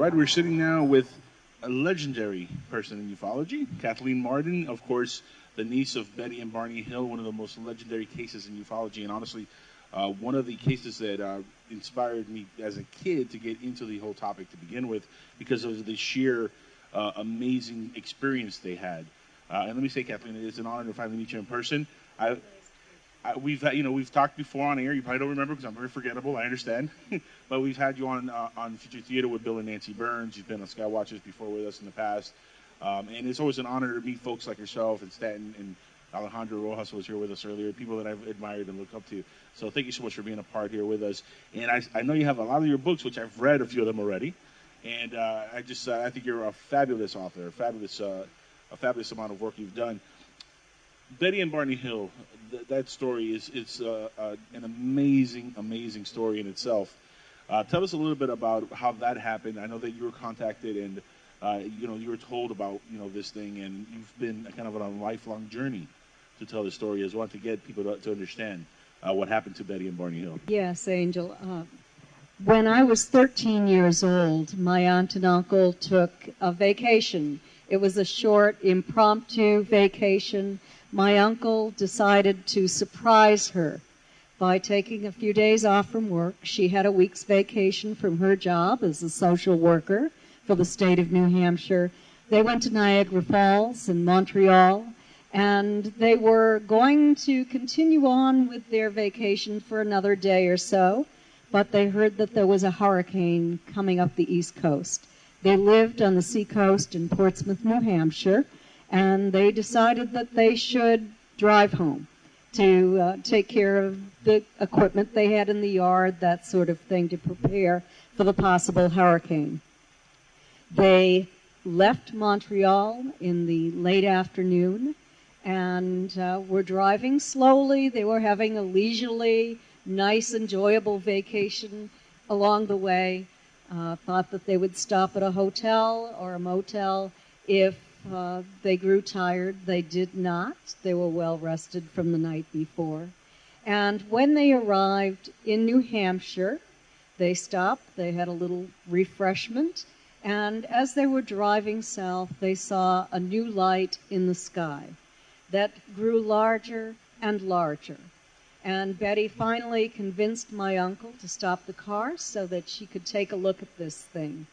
right, we're sitting now with a legendary person in ufology, Kathleen Marden, of course, the niece of Betty and Barney Hill, one of the most legendary cases in ufology, and honestly, one of the cases that inspired me as a kid to get into the whole topic to begin with, because of the sheer amazing experience they had. And let me say, Kathleen, it's an honor to finally meet you in person. We've talked before on air. You probably don't remember because I'm very forgettable. I understand, but we've had you on Future Theater with Bill and Nancy Burns. You've been on Skywatchers before with us in the past, and it's always an honor to meet folks like yourself and Stanton and Alejandro Rojas was here with us earlier. People that I've admired and looked up to. So thank you so much for being a part here with us. And I know you have a lot of your books, which I've read a few of them already, and I think you're a fabulous author, a fabulous amount of work you've done. Betty and Barney Hill, that story is an amazing story in itself. Tell us a little bit about how that happened. I know that you were contacted and you were told about this thing, and you've been kind of on a lifelong journey to tell the story as well, to get people to understand what happened to Betty and Barney Hill. Yes, Angel. When I was 13 years old, my aunt and uncle took a vacation. It was a short, impromptu vacation. My uncle decided to surprise her by taking a few days off from work. She had a week's vacation from her job as a social worker for the state of New Hampshire. They went to Niagara Falls and Montreal, and they were going to continue on with their vacation for another day or so, but they heard that there was a hurricane coming up the East Coast. They lived on the seacoast in Portsmouth, New Hampshire, and they decided that they should drive home to take care of the equipment they had in the yard, that sort of thing, to prepare for the possible hurricane. They left Montreal in the late afternoon and were driving slowly. They were having a leisurely, nice, enjoyable vacation along the way. Thought that they would stop at a hotel or a motel if they grew tired. They did not. They were well rested from the night before. And when they arrived in New Hampshire, they stopped. They had a little refreshment. And as they were driving south, they saw a new light in the sky that grew larger and larger. And Betty finally convinced my uncle to stop the car so that she could take a look at this thing.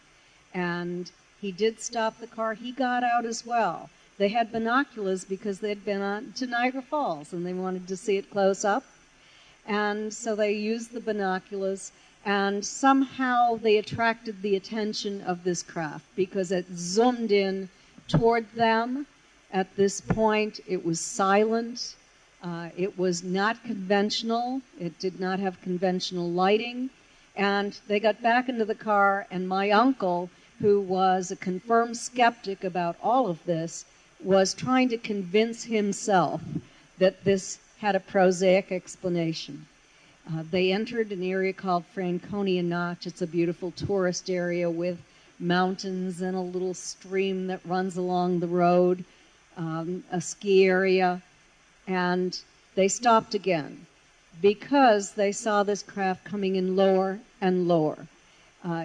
And he did stop the car. He got out as well. They had binoculars because they'd been on to Niagara Falls and they wanted to see it close up. And so they used the binoculars, and somehow they attracted the attention of this craft because it zoomed in toward them. At this point, it was silent. It was not conventional. It did not have conventional lighting. And they got back into the car, and my uncle, who was a confirmed skeptic about all of this, was trying to convince himself that this had a prosaic explanation. They entered an area called Franconia Notch. It's a beautiful tourist area with mountains and a little stream that runs along the road, a ski area. And they stopped again because they saw this craft coming in lower and lower.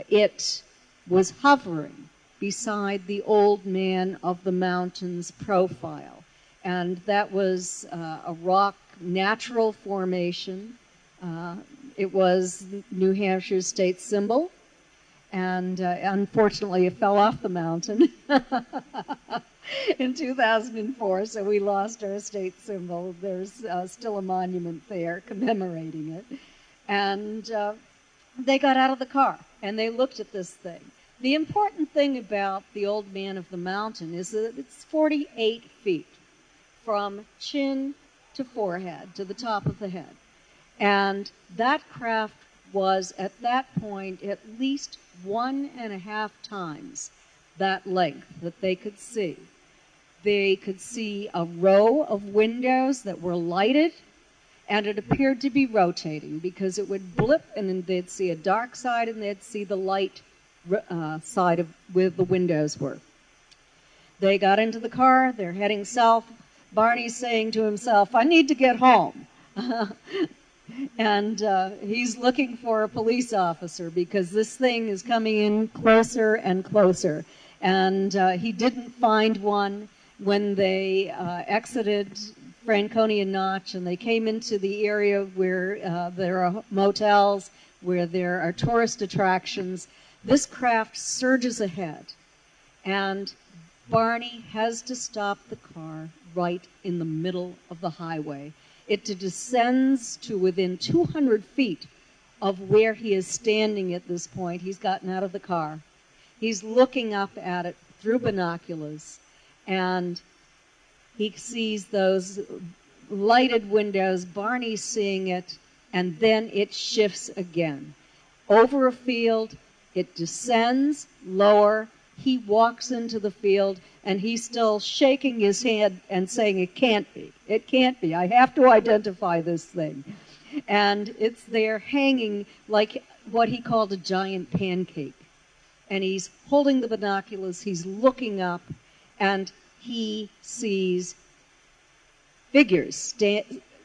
It was hovering beside the old man of the mountains profile. And that was a rock natural formation. It was New Hampshire's state symbol. And unfortunately, it fell off the mountain in 2004, so we lost our state symbol. There's still a monument there commemorating it. And they got out of the car, and they looked at this thing. The important thing about the old man of the mountain is that it's 48 feet from chin to forehead, to the top of the head. And that craft was, at that point, at least 1.5 times that length that they could see. They could see a row of windows that were lighted, and it appeared to be rotating because it would blip, and then they'd see a dark side, and they'd see the light side of where the windows were. They got into the car. They're heading south. Barney's saying to himself, "I need to get home." And he's looking for a police officer because this thing is coming in closer and closer. And he didn't find one when they exited Franconia Notch and they came into the area where there are motels, where there are tourist attractions. This craft surges ahead, and Barney has to stop the car right in the middle of the highway. It descends to within 200 feet of where he is standing at this point. He's gotten out of the car. He's looking up at it through binoculars, and he sees those lighted windows. Barney's seeing it, and then it shifts again. Over a field, it descends lower. He walks into the field, and he's still shaking his head and saying, "It can't be. It can't be. I have to identify this thing." And it's there hanging like what he called a giant pancake. And he's holding the binoculars, he's looking up, and he sees figures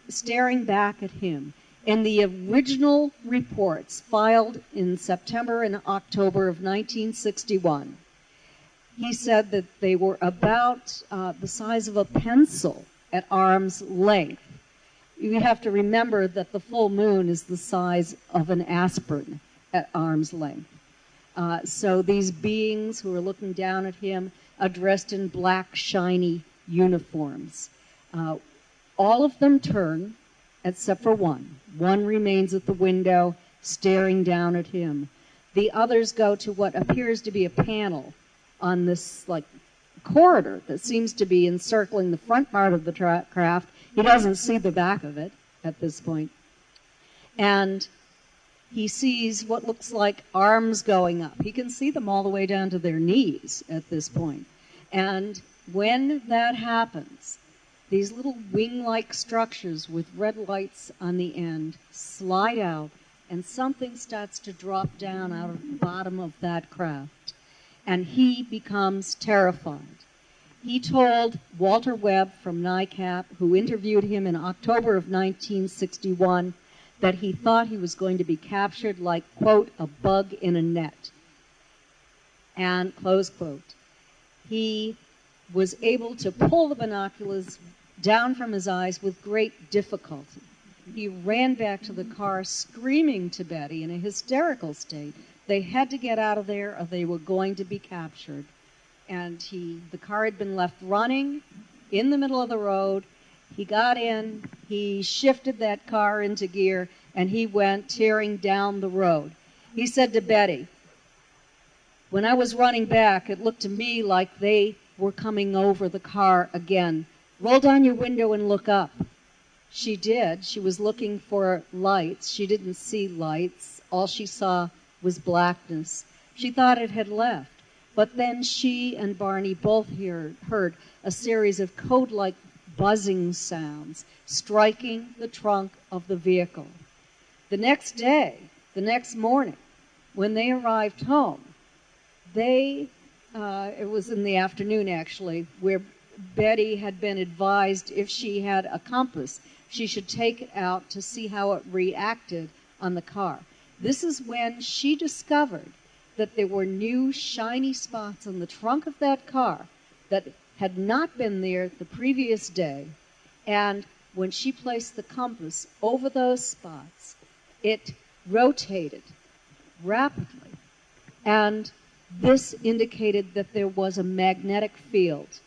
staring back at him. In the original reports filed in September and October of 1961, he said that they were about the size of a pencil at arm's length. You have to remember that the full moon is the size of an aspirin at arm's length. So these beings who are looking down at him are dressed in black, shiny uniforms. All of them turn, except for one. One remains at the window, staring down at him. The others go to what appears to be a panel on this corridor that seems to be encircling the front part of the craft. He doesn't see the back of it at this point. And he sees what looks like arms going up. He can see them all the way down to their knees at this point. And when that happens, these little wing-like structures with red lights on the end slide out, and something starts to drop down out of the bottom of that craft. And he becomes terrified. He told Walter Webb from NICAP, who interviewed him in October of 1961, that he thought he was going to be captured like, quote, a bug in a net, and close quote. He was able to pull the binoculars down from his eyes with great difficulty. He ran back to the car screaming to Betty in a hysterical state. They had to get out of there or they were going to be captured. And the car had been left running in the middle of the road. He got in, he shifted that car into gear, and he went tearing down the road. He said to Betty, "When I was running back, it looked to me like they were coming over the car again. Roll down your window and look up." She did. She was looking for lights. She didn't see lights. All she saw was blackness. She thought it had left. But then she and Barney both heard a series of code-like buzzing sounds striking the trunk of the vehicle. The next day, the next morning, when they arrived home, it was in the afternoon actually, where Betty had been advised if she had a compass, she should take it out to see how it reacted on the car. This is when she discovered that there were new shiny spots on the trunk of that car that had not been there the previous day. And when she placed the compass over those spots, it rotated rapidly. And this indicated that there was a magnetic field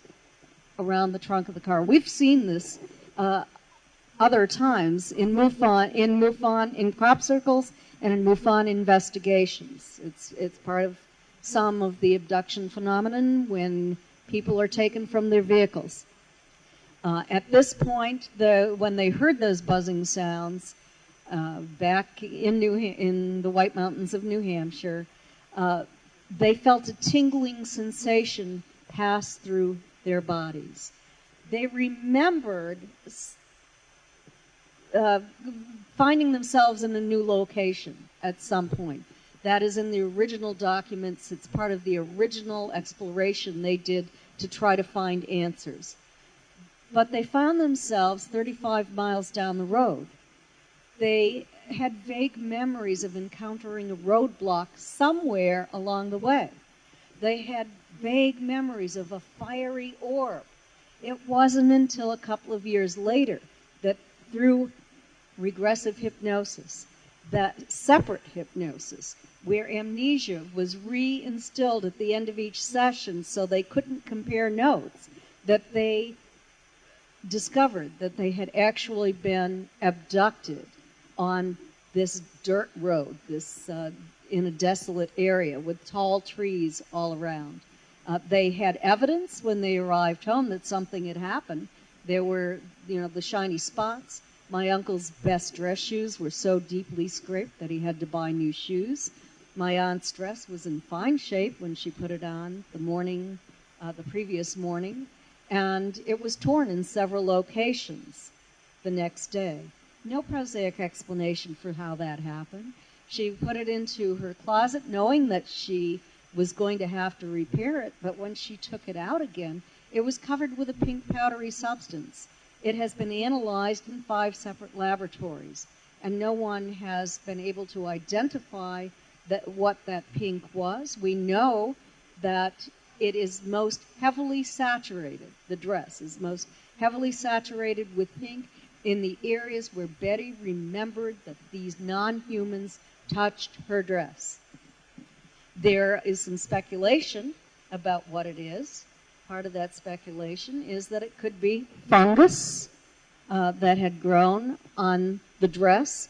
around the trunk of the car. We've seen this other times in MUFON, in crop circles, and in MUFON investigations. It's part of some of the abduction phenomenon when people are taken from their vehicles. At this point, when they heard those buzzing sounds back in the White Mountains of New Hampshire, they felt a tingling sensation pass through their bodies. They remembered finding themselves in a new location at some point. That is in the original documents. It's part of the original exploration they did to try to find answers. But they found themselves 35 miles down the road. they had vague memories of encountering a roadblock somewhere along the way. They had vague memories of a fiery orb. It wasn't until a couple of years later that through regressive hypnosis, that separate hypnosis, where amnesia was reinstilled at the end of each session so they couldn't compare notes, that they discovered that they had actually been abducted on this dirt road, this in a desolate area with tall trees all around. They had evidence when they arrived home that something had happened. There were, the shiny spots. My uncle's best dress shoes were so deeply scraped that he had to buy new shoes. My aunt's dress was in fine shape when she put it on the previous morning, and it was torn in several locations the next day. No prosaic explanation for how that happened. She put it into her closet knowing that she was going to have to repair it, but when she took it out again, it was covered with a pink powdery substance. It has been analyzed in 5 separate laboratories, and no one has been able to identify what that pink was. We know that it is most heavily saturated, the dress is most heavily saturated with pink in the areas where Betty remembered that these non-humans touched her dress. There is some speculation about what it is. Part of that speculation is that it could be fungus that had grown on the dress.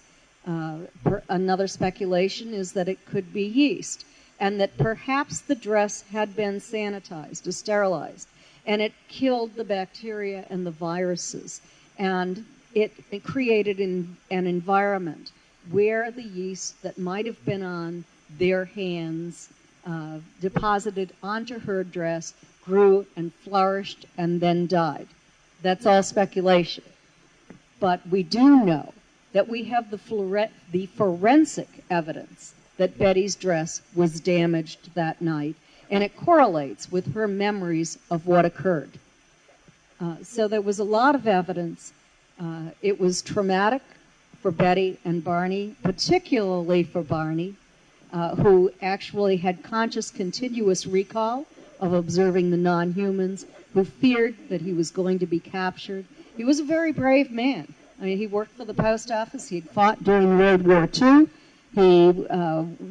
Another speculation is that it could be yeast, and that perhaps the dress had been sanitized or sterilized, and it killed the bacteria and the viruses, and it created an environment where the yeast that might have been on their hands deposited onto her dress, grew and flourished, and then died. That's all speculation. But we do know that we have the forensic evidence that Betty's dress was damaged that night, and it correlates with her memories of what occurred. So there was a lot of evidence. It was traumatic for Betty and Barney, particularly for Barney, who actually had conscious, continuous recall of observing the non-humans, who feared that he was going to be captured. He was a very brave man. I mean, he worked for the post office. He had fought during World War II. He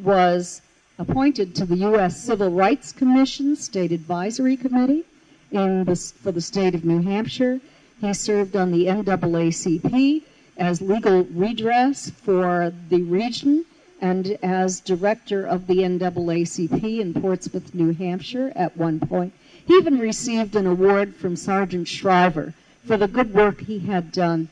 was appointed to the U.S. Civil Rights Commission State Advisory Committee for the state of New Hampshire. He served on the NAACP as legal redress for the region and as director of the NAACP in Portsmouth, New Hampshire at one point. He even received an award from Sergeant Shriver for the good work he had done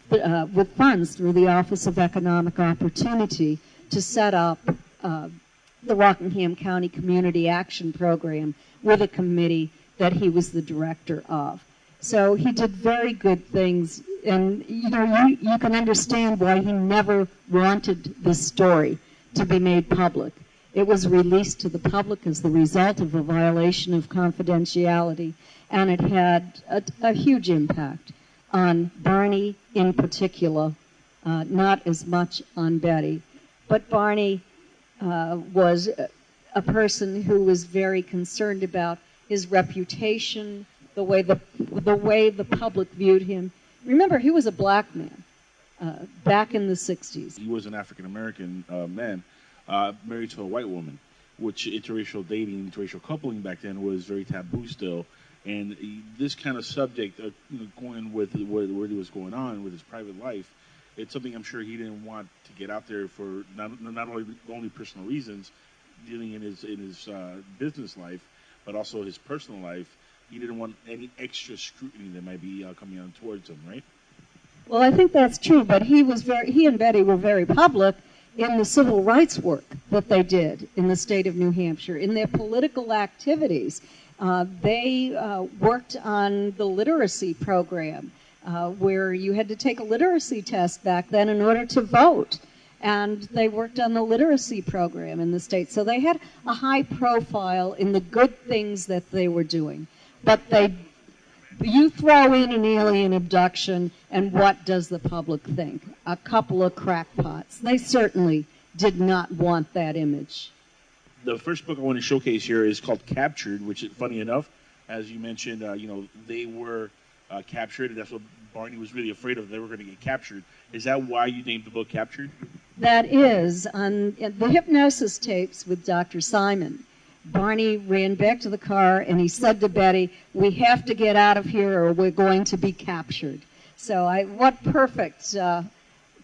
with funds through the Office of Economic Opportunity to set up the Rockingham County Community Action Program with a committee that he was the director of. So he did very good things, and you can understand why he never wanted this story to be made public. It was released to the public as the result of a violation of confidentiality, and it had a huge impact on Barney in particular, not as much on Betty. But Barney was a person who was very concerned about his reputation, the way the public viewed him. Remember, he was a black man back in the 60s. He was an African-American man married to a white woman, which interracial dating, interracial coupling back then was very taboo still. And this kind of subject, going with where he was going on with his private life, it's something I'm sure he didn't want to get out there for not only personal reasons, dealing in his business life, but also his personal life. He didn't want any extra scrutiny that might be coming on towards him, right? Well, I think that's true, but he and Betty were very public in the civil rights work that they did in the state of New Hampshire, in their political activities. They worked on the literacy program, where you had to take a literacy test back then in order to vote. And they worked on the literacy program in the state. So they had a high profile in the good things that they were doing. But You throw in an alien abduction, and what does the public think? A couple of crackpots. They certainly did not want that image. The first book I want to showcase here is called Captured, which is funny enough, as you mentioned, they were captured, and that's what Barney was really afraid of. They were going to get captured. Is that why you named the book Captured? That is. On the hypnosis tapes with Dr. Simon, Barney ran back to the car and he said to Betty, "We have to get out of here or we're going to be captured." So what perfect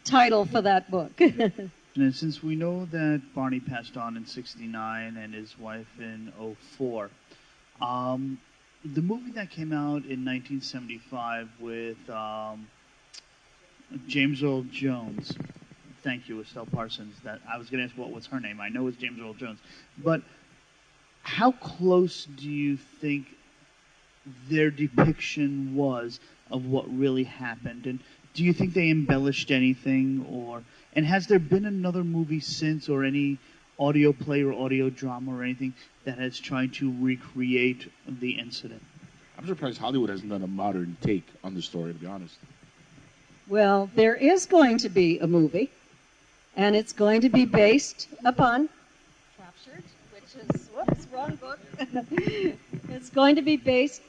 title for that book. And since we know that Barney passed on in '69 and his wife in '04, the movie that came out in 1975 with James Earl Jones, thank you, Estelle Parsons, that I was going to ask what was her name. I know it's James Earl Jones. But how close do you think their depiction was of what really happened? And do you think they embellished anything? And has there been another movie since, or any audio play or audio drama or anything that has tried to recreate the incident? I'm surprised Hollywood hasn't done a modern take on the story, to be honest. Well, there is going to be a movie, and it's going to be based upon Captured, which is, whoops, wrong book. It's going to be based,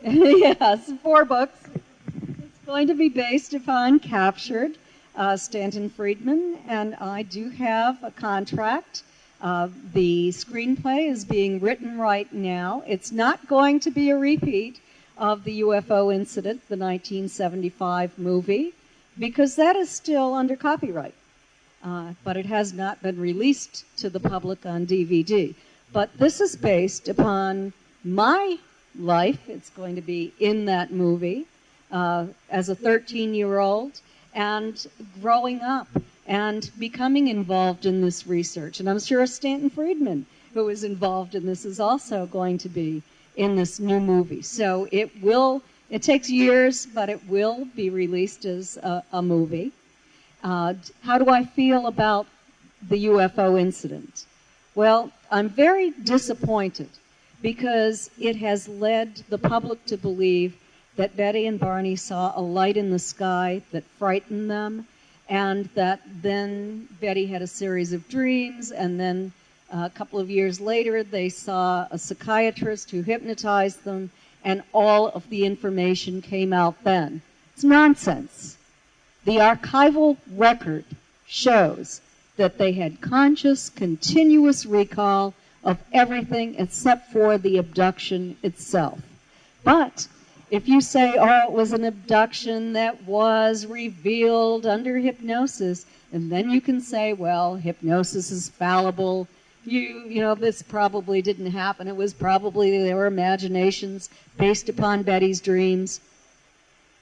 yes, 4 books. It's going to be based upon Captured, Stanton Friedman, and I do have a contract. The screenplay is being written right now. It's not going to be a repeat of the UFO incident, the 1975 movie, because that is still under copyright. But it has not been released to the public on DVD. But this is based upon my life. It's going to be in that movie as a 13-year-old and growing up and becoming involved in this research. And I'm sure Stanton Friedman, who is involved in this, is also going to be in this new movie. So it takes years, but it will be released as a movie. How do I feel about the UFO incident? Well, I'm very disappointed because it has led the public to believe that Betty and Barney saw a light in the sky that frightened them, and that then Betty had a series of dreams, and then a couple of years later they saw a psychiatrist who hypnotized them, and all of the information came out then. It's nonsense. The archival record shows that they had conscious, continuous recall of everything except for the abduction itself. But if you say, oh, it was an abduction that was revealed under hypnosis, and then you can say, well, hypnosis is fallible. You know, this probably didn't happen. It was probably their imaginations based upon Betty's dreams.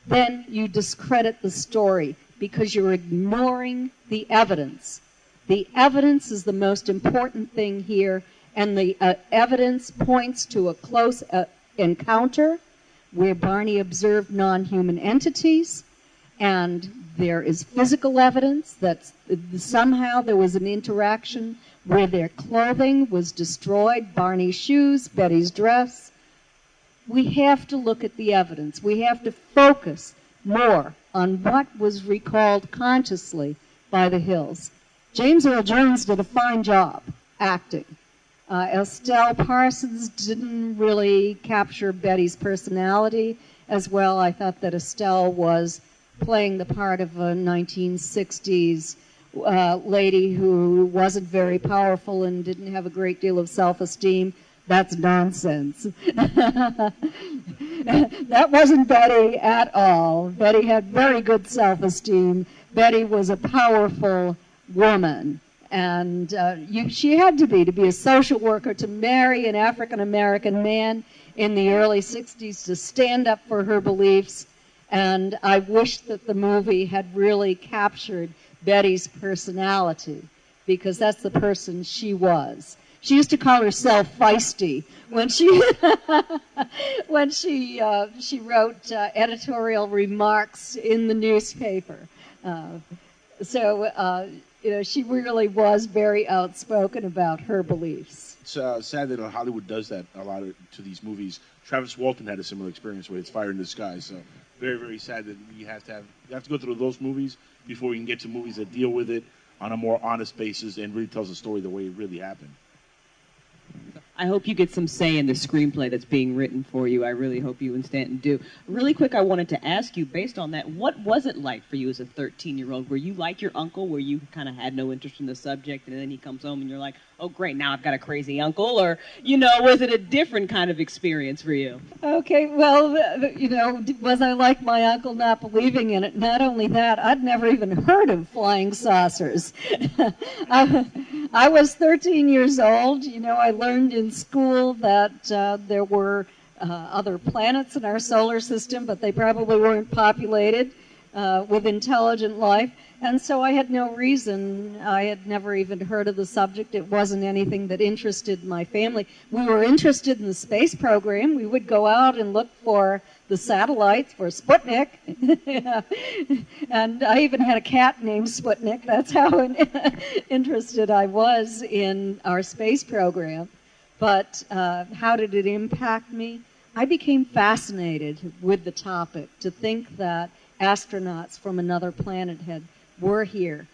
Then you discredit the story because you're ignoring the evidence. The evidence is the most important thing here, and the evidence points to a close encounter where Barney observed non-human entities, and there is physical evidence that somehow there was an interaction where their clothing was destroyed, Barney's shoes, Betty's dress. We have to look at the evidence. We have to focus more on what was recalled consciously by the Hills. James Earl Jones did a fine job acting. Estelle Parsons didn't really capture Betty's personality as well. I thought that Estelle was playing the part of a 1960s lady who wasn't very powerful and didn't have a great deal of self-esteem. That's nonsense. That wasn't Betty at all. Betty had very good self-esteem. Betty was a powerful woman. And she had to be a social worker, to marry an African-American man in the early 60s, to stand up for her beliefs. And I wish that the movie had really captured Betty's personality, because that's the person she was. She used to call herself feisty when she wrote editorial remarks in the newspaper. So she really was very outspoken about her beliefs. sad that Hollywood does that a lot to these movies. Travis Walton had a similar experience with It's Fire in the Sky. So very, very sad that you have to go through those movies before we can get to movies that deal with it on a more honest basis and really tells the story the way it really happened. I hope you get some say in the screenplay that's being written for you. I really hope you and Stanton do. Really quick, I wanted to ask you, based on that, what was it like for you as a 13-year-old? Were you like your uncle, where you kind of had no interest in the subject, and then he comes home and you're like, oh, great, now I've got a crazy uncle? Or, was it a different kind of experience for you? Okay, well, was I like my uncle not believing in it? Not only that, I'd never even heard of flying saucers. I was 13 years old. I learned in school that there were other planets in our solar system, but they probably weren't populated with intelligent life. And so I had no reason. I had never even heard of the subject. It wasn't anything that interested my family. We were interested in the space program. We would go out and look for the satellites, for Sputnik. And I even had a cat named Sputnik. That's how interested I was in our space program. But how did it impact me? I became fascinated with the topic, to think that astronauts from another planet were here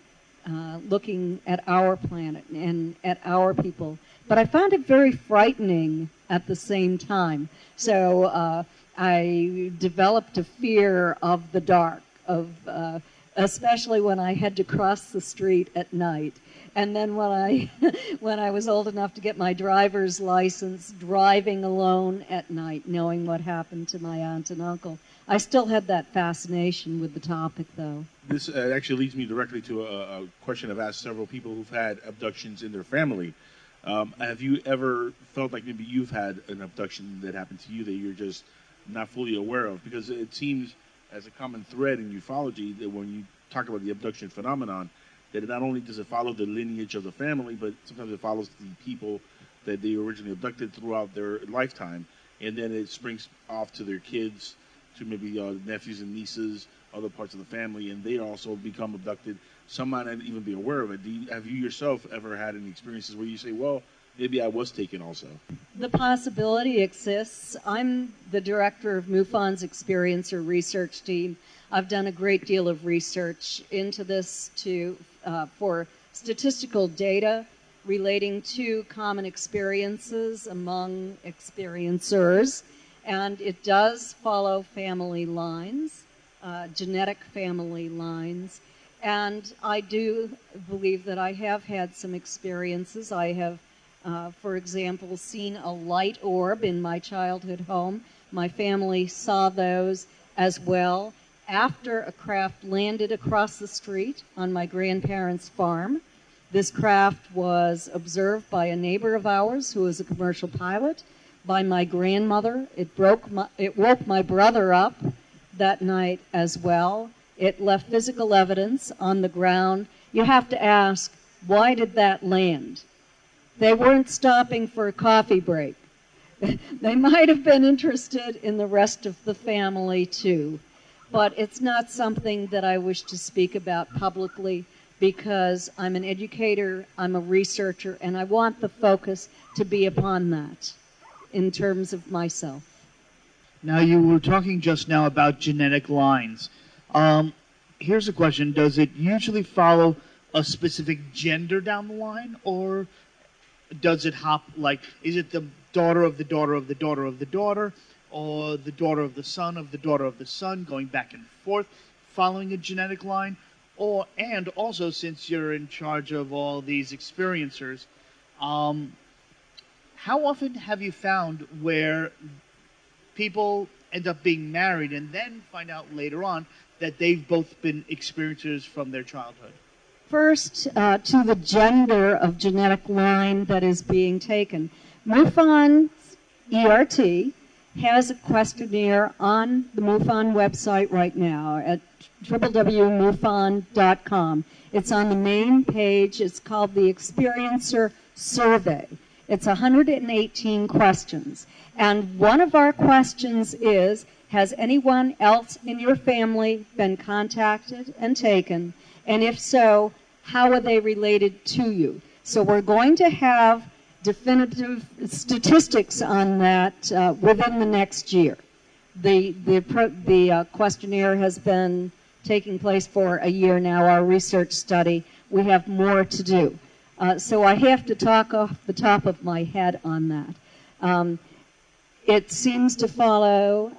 looking at our planet and at our people. But I found it very frightening at the same time. So I developed a fear of the dark, especially when I had to cross the street at night. And then when I was old enough to get my driver's license, driving alone at night, knowing what happened to my aunt and uncle. I still had that fascination with the topic, though. This actually leads me directly to a question I've asked several people who've had abductions in their family. Have you ever felt like maybe you've had an abduction that happened to you that you're just not fully aware of? Because it seems as a common thread in ufology that when you talk about the abduction phenomenon, that not only does it follow the lineage of the family, but sometimes it follows the people that they originally abducted throughout their lifetime. And then it springs off to their kids, to maybe nephews and nieces, other parts of the family, and they also become abducted. Some might not even be aware of it. Have you yourself ever had any experiences where you say, well, maybe I was taken also? The possibility exists. I'm the director of Mufon's Experiencer Research Team. I've done a great deal of research into this for statistical data relating to common experiences among experiencers. And it does follow family lines, genetic family lines. And I do believe that I have had some experiences. I have, for example, seen a light orb in my childhood home. My family saw those as well after a craft landed across the street on my grandparents' farm. This craft was observed by a neighbor of ours who was a commercial pilot, by my grandmother. It woke my brother up that night as well. It left physical evidence on the ground. You have to ask, why did that land? They weren't stopping for a coffee break. They might have been interested in the rest of the family too, but it's not something that I wish to speak about publicly, because I'm an educator, I'm a researcher, and I want the focus to be upon that in terms of myself. Now, you were talking just now about genetic lines. Here's a question. Does it usually follow a specific gender down the line, or does it hop, like, is it the daughter of the daughter of the daughter of the daughter, or the daughter of the son of the daughter of the son, going back and forth, following a genetic line? And also, since you're in charge of all these experiencers, how often have you found where people end up being married and then find out later on that they've both been experiencers from their childhood? First, to the gender of genetic line that is being taken. Mufon's ERT has a questionnaire on the Mufon website right now at www.mufon.com. It's on the main page. It's called the Experiencer Survey. It's 118 questions. And one of our questions is, has anyone else in your family been contacted and taken? And if so, how are they related to you? So we're going to have definitive statistics on that within the next year. The questionnaire has been taking place for a year now, our research study. We have more to do. So I have to talk off the top of my head on that. It seems to follow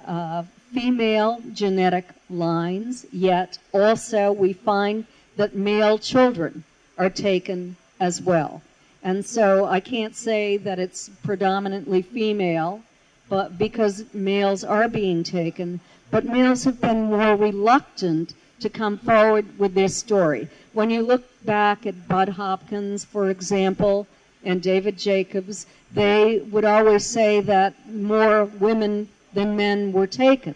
female genetic lines, yet also we find that male children are taken as well. And so I can't say that it's predominantly female, but because males are being taken, but males have been more reluctant to come forward with their story. When you look back at Bud Hopkins, for example, and David Jacobs, they would always say that more women than men were taken.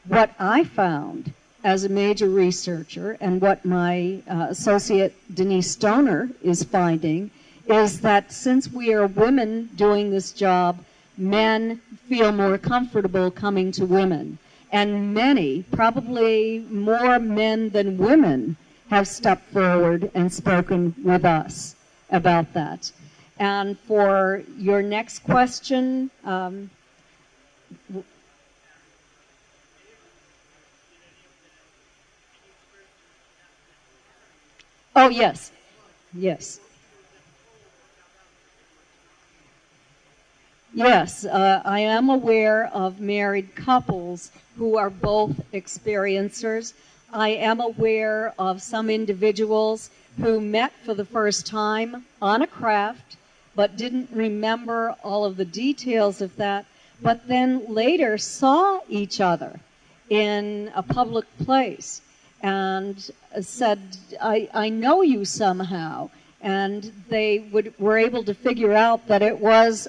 What I found as a major researcher, and what my associate Denise Stoner is finding, is that since we are women doing this job, men feel more comfortable coming to women. And many, probably more men than women, have stepped forward and spoken with us about that. And for your next question, oh, yes, yes. Yes, I am aware of married couples who are both experiencers. I am aware of some individuals who met for the first time on a craft, but didn't remember all of the details of that, but then later saw each other in a public place and said, I know you somehow. And they were able to figure out that it was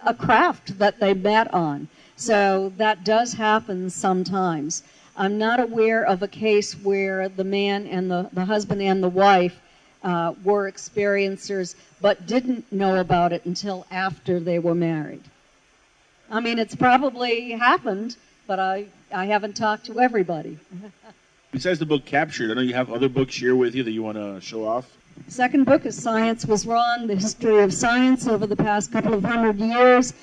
a craft that they met on. So that does happen sometimes. I'm not aware of a case where the man and the husband and the wife were experiencers but didn't know about it until after they were married. I mean, it's probably happened, but I haven't talked to everybody. Besides the book Captured, I know you have other books here with you that you want to show off. Second book is Science Was Wrong, the history of science over the past couple of 100 years.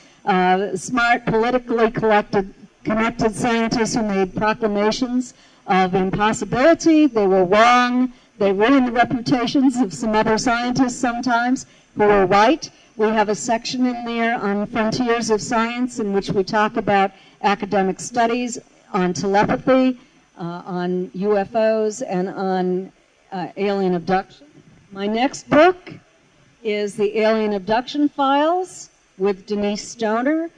Smart, politically connected scientists who made proclamations of impossibility. They were wrong. They ruined the reputations of some other scientists sometimes who were right. We have a section in there on frontiers of science in which we talk about academic studies on telepathy, on UFOs, and on alien abduction. My next book is The Alien Abduction Files with Denise Stoner.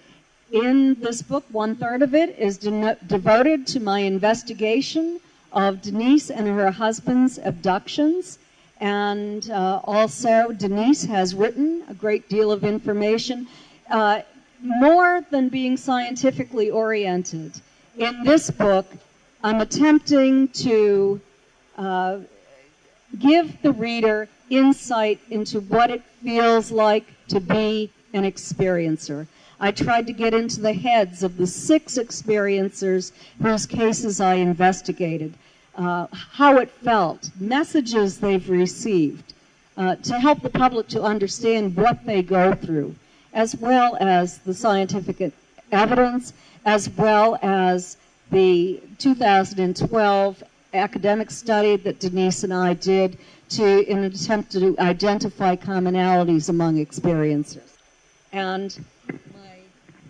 In this book, 1/3 of it is devoted to my investigation of Denise and her husband's abductions. And also, Denise has written a great deal of information, more than being scientifically oriented. In this book, I'm attempting to give the reader insight into what it feels like to be an experiencer. I tried to get into the heads of the 6 experiencers whose cases I investigated, how it felt, messages they've received, to help the public to understand what they go through, as well as the scientific evidence, as well as the 2012 academic study that Denise and I did in an attempt to identify commonalities among experiencers. And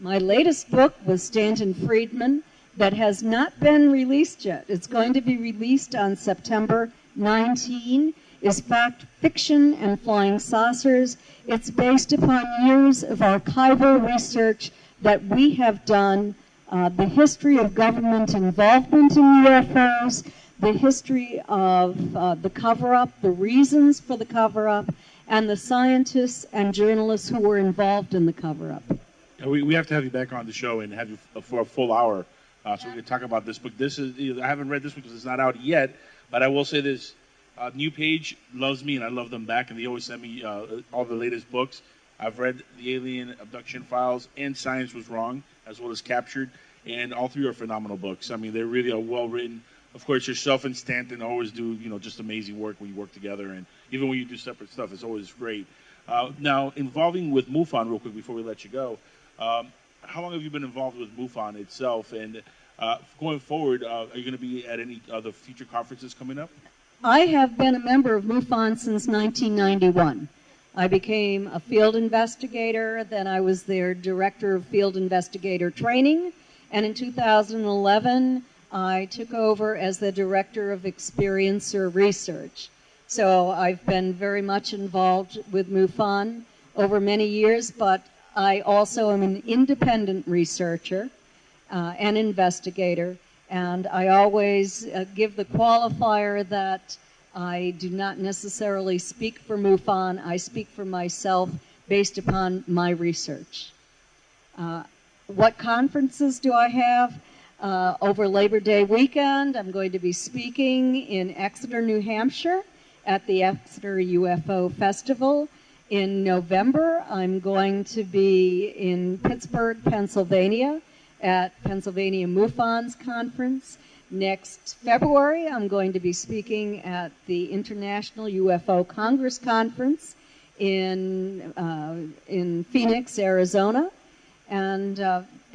my latest book was Stanton Friedman that has not been released yet. It's going to be released on September 19, is Fact, Fiction, and Flying Saucers. It's based upon years of archival research that we have done, the history of government involvement in UFOs, the history of the cover-up, the reasons for the cover-up, and the scientists and journalists who were involved in the cover-up. We have to have you back on the show and have you for a full hour so we can talk about this book. I haven't read this book because it's not out yet, but I will say this. New Page loves me, and I love them back, and they always send me all the latest books. I've read The Alien Abduction Files and Science Was Wrong, as well as Captured, and all 3 are phenomenal books. I mean, they really are well-written. Of course, yourself and Stanton always do, just amazing work when you work together, and even when you do separate stuff, it's always great. Now, involving with Mufon, real quick before we let you go, how long have you been involved with Mufon itself? And going forward, are you going to be at any other future conferences coming up? I have been a member of Mufon since 1991. I became a field investigator, then I was their director of field investigator training, and in 2011 I took over as the director of experiencer research. So I've been very much involved with Mufon over many years, but I also am an independent researcher and investigator, and I always give the qualifier that I do not necessarily speak for Mufon. I speak for myself based upon my research. What conferences do I have? Over Labor Day weekend, I'm going to be speaking in Exeter, New Hampshire at the Exeter UFO Festival. In November, I'm going to be in Pittsburgh, Pennsylvania at Pennsylvania Mufon's conference. Next February, I'm going to be speaking at the International UFO Congress Conference in Phoenix, Arizona, and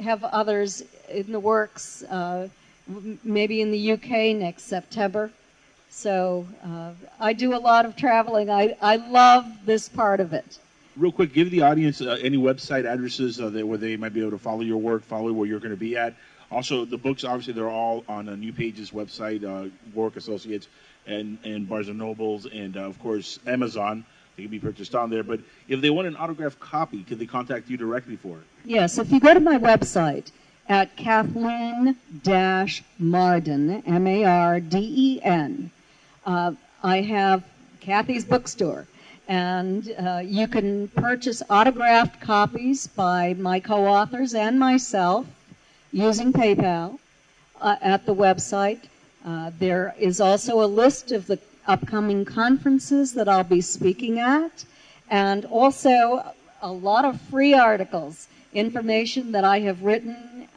have others in the works, maybe in the UK next September. So I do a lot of traveling. I love this part of it. Real quick, give the audience any website addresses where they might be able to follow your work, follow where you're going to be at. Also, the books, obviously, they're all on New Page's website, Warwick Associates, and Barnes & Nobles, and, of course, Amazon. They can be purchased on there. But if they want an autographed copy, can they contact you directly for it? Yes, if you go to my website at Kathleen Marden, M-A-R-D-E-N, I have Kathy's Bookstore. And you can purchase autographed copies by my co-authors and myself using PayPal at the website. There is also a list of the upcoming conferences that I'll be speaking at, and also a lot of free articles, information that I have written,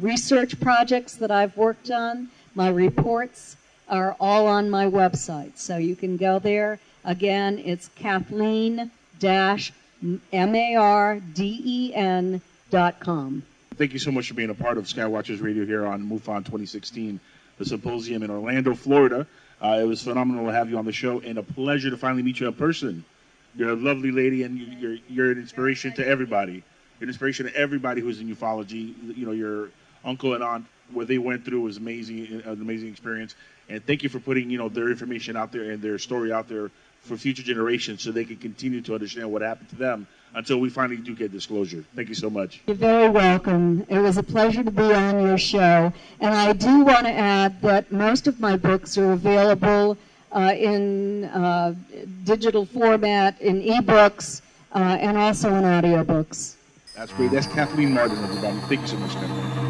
research projects that I've worked on. My reports are all on my website, so you can go there. Again, it's Kathleen-Marden.com. Thank you so much for being a part of Skywatchers Radio here on Mufon 2016, the symposium in Orlando, Florida. It was phenomenal to have you on the show, and a pleasure to finally meet you in person. You're a lovely lady, and you're an inspiration to everybody. You're an inspiration to everybody who's in ufology. You know, your uncle and aunt, what they went through was amazing, an amazing experience. And thank you for putting, their information out there and their story out there for future generations so they can continue to understand what happened to them until we finally do get disclosure. Thank you so much. You're very welcome. It was a pleasure to be on your show. And I do want to add that most of my books are available in digital format, in ebooks, and also in audiobooks. That's great. That's Kathleen Marden, everybody. Thank you so much, Kathleen.